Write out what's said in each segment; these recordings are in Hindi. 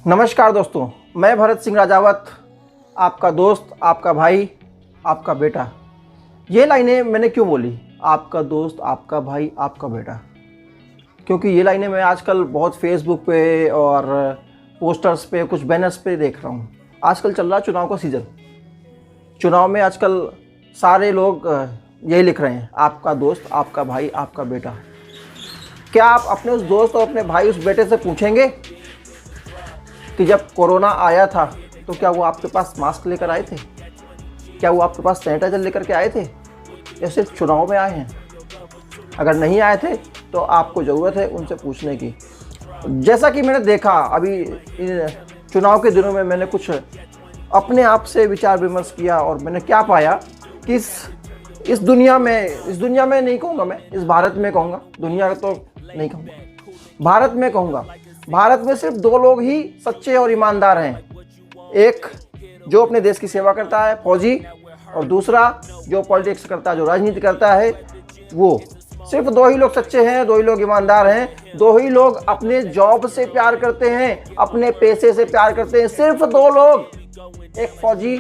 नमस्कार दोस्तों, मैं भरत सिंह राजावत, आपका दोस्त, आपका भाई, आपका बेटा। ये लाइनें मैंने क्यों बोली, आपका दोस्त, आपका भाई, आपका बेटा? क्योंकि ये लाइनें मैं आजकल बहुत फेसबुक पे और पोस्टर्स पे, कुछ बैनर्स पे देख रहा हूँ। आजकल चल रहा है चुनाव का सीज़न। चुनाव में आजकल सारे लोग यही लिख रहे हैं, आपका दोस्त, आपका भाई, आपका बेटा। क्या आप अपने उस दोस्त और अपने भाई, उस बेटे से पूछेंगे कि जब कोरोना आया था तो क्या वो आपके पास मास्क लेकर आए थे? क्या वो आपके पास सैनिटाइजर लेकर के आए थे, या सिर्फ चुनाव में आए हैं? अगर नहीं आए थे तो आपको ज़रूरत है उनसे पूछने की। जैसा कि मैंने देखा अभी इन चुनाव के दिनों में, मैंने कुछ अपने आप से विचार विमर्श किया और मैंने क्या पाया कि इस दुनिया में नहीं कहूँगा, मैं इस भारत में कहूँगा, दुनिया तो नहीं कहूँगा, भारत में कहूँगा। भारत में सिर्फ दो लोग ही सच्चे और ईमानदार हैं। एक जो अपने देश की सेवा करता है, फौजी, और दूसरा जो पॉलिटिक्स करता है, जो राजनीति करता है, वो। सिर्फ दो ही लोग सच्चे हैं, दो ही लोग ईमानदार हैं, दो ही लोग अपने जॉब से प्यार करते हैं, अपने पैसे से प्यार करते हैं। सिर्फ दो लोग, एक फौजी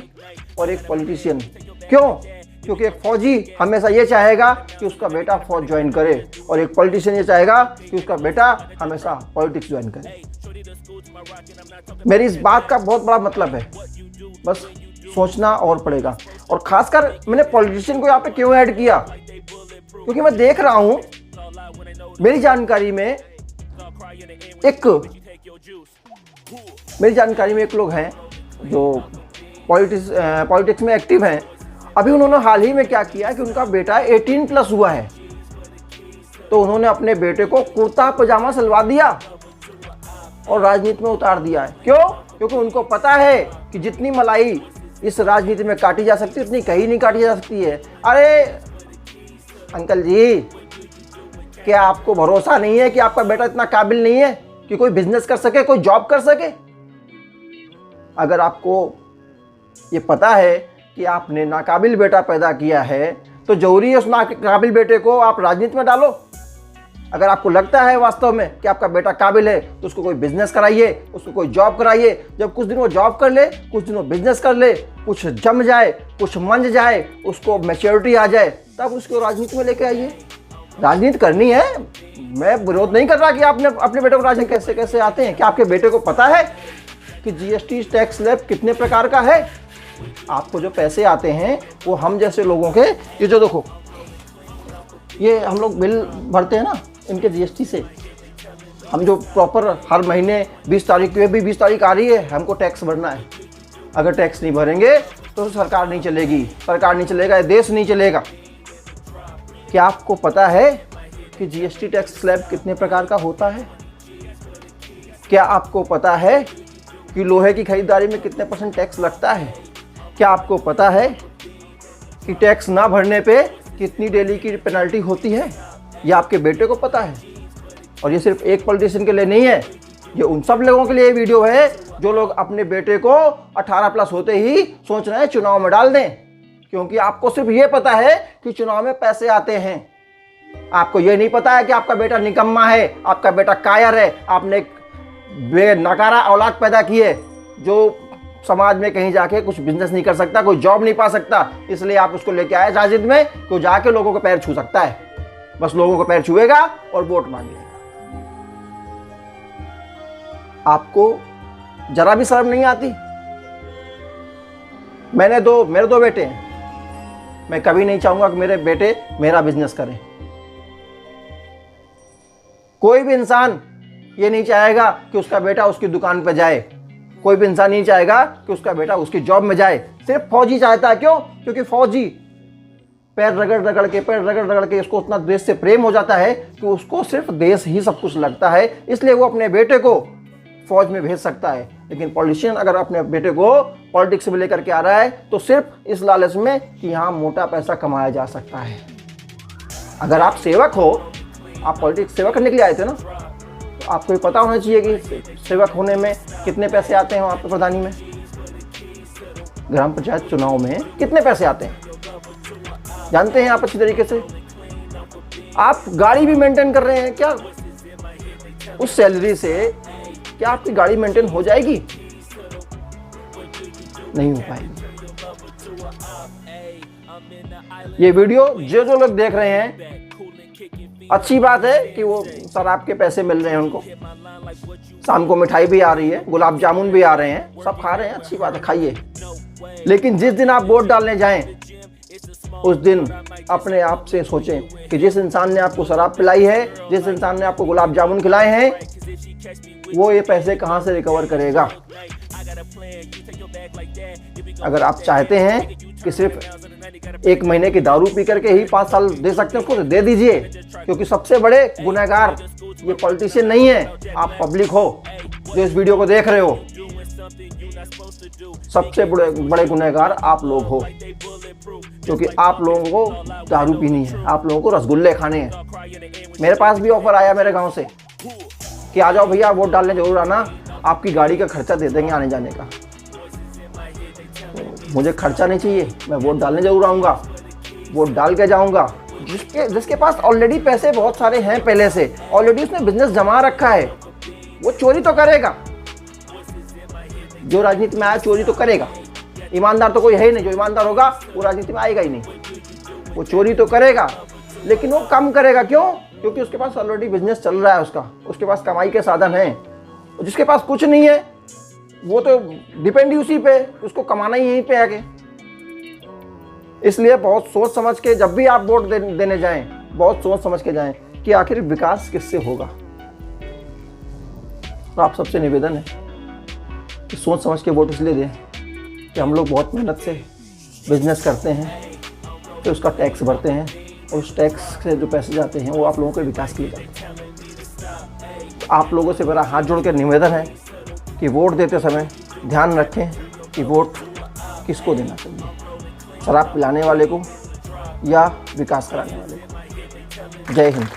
और एक पॉलिटिशियन। क्यों? क्योंकि एक फौजी हमेशा ये चाहेगा कि उसका बेटा फौज ज्वाइन करे, और एक पॉलिटिशियन ये चाहेगा कि उसका बेटा हमेशा पॉलिटिक्स ज्वाइन करे। मेरी इस बात का बहुत बड़ा मतलब है, बस सोचना और पड़ेगा। और खासकर मैंने पॉलिटिशियन को यहाँ पे क्यों ऐड किया, क्योंकि मैं देख रहा हूँ मेरी जानकारी में एक लोग हैं जो पॉलिटिक्स में एक्टिव हैं। अभी उन्होंने हाल ही में क्या किया कि उनका बेटा 18+ हुआ है, तो उन्होंने अपने बेटे को कुर्ता पजामा सिलवा दिया और राजनीति में उतार दिया है। क्यों? क्योंकि उनको पता है कि जितनी मलाई इस राजनीति में काटी जा सकती है उतनी कहीं नहीं काटी जा सकती है। अरे अंकल जी, क्या आपको भरोसा नहीं है कि आपका बेटा इतना काबिल नहीं है कि कोई बिजनेस कर सके, कोई जॉब कर सके? अगर आपको ये पता है कि आपने नाकाबिल बेटा पैदा किया है, तो जरूरी है उस नाकाबिल बेटे को आप राजनीति में डालो। अगर आपको लगता है वास्तव में कि आपका बेटा काबिल है, तो उसको कोई बिजनेस कराइए, उसको कोई जॉब कराइए। जब कुछ दिन वो जॉब कर ले, कुछ दिन वो बिजनेस कर ले, कुछ जम जाए, कुछ मंज जाए, उसको मैच्योरिटी आ जाए, तब उसको राजनीति में लेके आइए। राजनीति करनी है, मैं विरोध नहीं कर रहा कि आपने अपने बेटे को राजनीति कैसे आते हैं। क्या आपके बेटे को पता है कि जीएसटी टैक्स स्लैब कितने प्रकार का है? आपको जो पैसे आते हैं वो हम जैसे लोगों के, ये जो देखो, ये हम लोग बिल भरते हैं ना, इनके जीएसटी से हम जो प्रॉपर हर महीने 20 तारीख पे भी 20 तारीख आ रही है, हमको टैक्स भरना है। अगर टैक्स नहीं भरेंगे तो सरकार नहीं चलेगी, सरकार नहीं चलेगा, देश नहीं चलेगा। क्या आपको पता है कि जीएसटी टैक्स स्लैब कितने प्रकार का होता है? क्या आपको पता है कि लोहे की खरीदारी में कितने % टैक्स लगता है? क्या आपको पता है कि टैक्स ना भरने पे कितनी डेली की पेनल्टी होती है? ये आपके बेटे को पता है। और ये सिर्फ एक पॉलिटिशियन के लिए नहीं है, ये उन सब लोगों के लिए ये वीडियो है जो लोग अपने बेटे को 18+ होते ही सोच रहे हैं चुनाव में डाल दें। क्योंकि आपको सिर्फ ये पता है कि चुनाव में पैसे आते हैं, आपको ये नहीं पता है कि आपका बेटा निकम्मा है, आपका बेटा कायर है, आपने एक बेनकारा औलाद पैदा की है जो समाज में कहीं जाके कुछ बिजनेस नहीं कर सकता, कोई जॉब नहीं पा सकता। इसलिए आप उसको लेके आए राजनीति में, तो जाके लोगों के पैर छू सकता है, बस लोगों को पैर छुएगा और वोट मांग लेगा। आपको जरा भी शर्म नहीं आती? मेरे दो बेटे हैं, मैं कभी नहीं चाहूंगा कि मेरे बेटे मेरा बिजनेस करें। कोई भी इंसान ये नहीं चाहेगा कि उसका बेटा उसकी दुकान पर जाए, कोई भी इंसान नहीं चाहेगा कि उसका बेटा उसकी जॉब में जाए। सिर्फ फौजी चाहता है। क्यों? क्योंकि फौजी पैर रगड़ रगड़ के उसको उतना देश से प्रेम हो जाता है कि उसको सिर्फ देश ही सब कुछ लगता है, इसलिए वो अपने बेटे को फौज में भेज सकता है। लेकिन पॉलिटिशियन अगर अपने बेटे को पॉलिटिक्स में लेकर के आ रहा है तो सिर्फ इस लालच में कि यहाँ मोटा पैसा कमाया जा सकता है। अगर आप सेवक हो, आप पॉलिटिक्स सेवा करने के लिए आए थे ना, तो आपको ये पता होना चाहिए कि सेवक होने में कितने पैसे आते हैं वहाँ पर प्रधानी में, ग्राम पंचायत चुनाव में कितने पैसे आते हैं जानते हैं आप अच्छी तरीके से। आप गाड़ी भी मेंटेन कर रहे हैं क्या? उस सैलरी से क्या आपकी गाड़ी मेंटेन हो जाएगी? नहीं हो पाएगी। ये वीडियो जो लोग देख रहे हैं, अच्छी बात है कि वो शराब के पैसे मिल रहे हैं उनको, शाम को मिठाई भी आ रही है, गुलाब जामुन भी आ रहे हैं, सब खा रहे हैं, अच्छी बात है, खाइए। लेकिन जिस दिन आप वोट डालने जाएं, उस दिन अपने आप से सोचें कि जिस इंसान ने आपको शराब पिलाई है, जिस इंसान ने आपको गुलाब जामुन खिलाए हैं, वो ये पैसे कहां से रिकवर करेगा। अगर आप चाहते हैं कि सिर्फ 1 महीने की दारू पी करके ही 5 साल दे सकते हैं, उसको दे दीजिए, क्योंकि सबसे बड़े गुनहगार ये पॉलिटिशियन नहीं है, आप पब्लिक हो जो इस वीडियो को देख रहे हो। सबसे बड़े गुनहगार आप लोग हो, क्योंकि आप लोगों को दारू पीनी है, आप लोगों को रसगुल्ले खाने हैं। मेरे पास भी ऑफर आया मेरे गांव से कि आ जाओ भैया, वोट डालने जरूर आना, आपकी गाड़ी का खर्चा दे देंगे आने जाने का। मुझे खर्चा नहीं चाहिए, मैं वोट डालने जरूर आऊँगा, वोट डाल के जाऊँगा। जिसके पास ऑलरेडी पैसे बहुत सारे हैं, पहले से ऑलरेडी उसने बिजनेस जमा रखा है, वो चोरी तो करेगा। जो राजनीति में आया चोरी तो करेगा, ईमानदार तो कोई है ही नहीं। जो ईमानदार होगा वो राजनीति में आएगा ही नहीं। वो चोरी तो करेगा, लेकिन वो कम करेगा। क्यों? क्योंकि उसके पास ऑलरेडी बिजनेस चल रहा है, उसके पास कमाई के साधन हैं। जिसके पास कुछ नहीं है वो तो डिपेंड ही उसी पे, उसको कमाना ही यहीं पे आगे। इसलिए बहुत सोच समझ के जब भी आप वोट देने जाएं, बहुत सोच समझ के जाएं कि आखिर विकास किससे होगा। तो आप सबसे निवेदन है कि सोच समझ के वोट इसलिए दें कि हम लोग बहुत मेहनत से बिजनेस करते हैं, तो उसका टैक्स भरते हैं, और उस टैक्स से जो पैसे जाते हैं वो आप लोगों के विकास के लिए जाते हैं। तो आप लोगों से मेरा हाथ जोड़ कर निवेदन है कि वोट देते समय ध्यान रखें कि वोट किसको देना चाहिए, शराब पिलाने वाले को या विकास कराने वाले को। जय हिंद।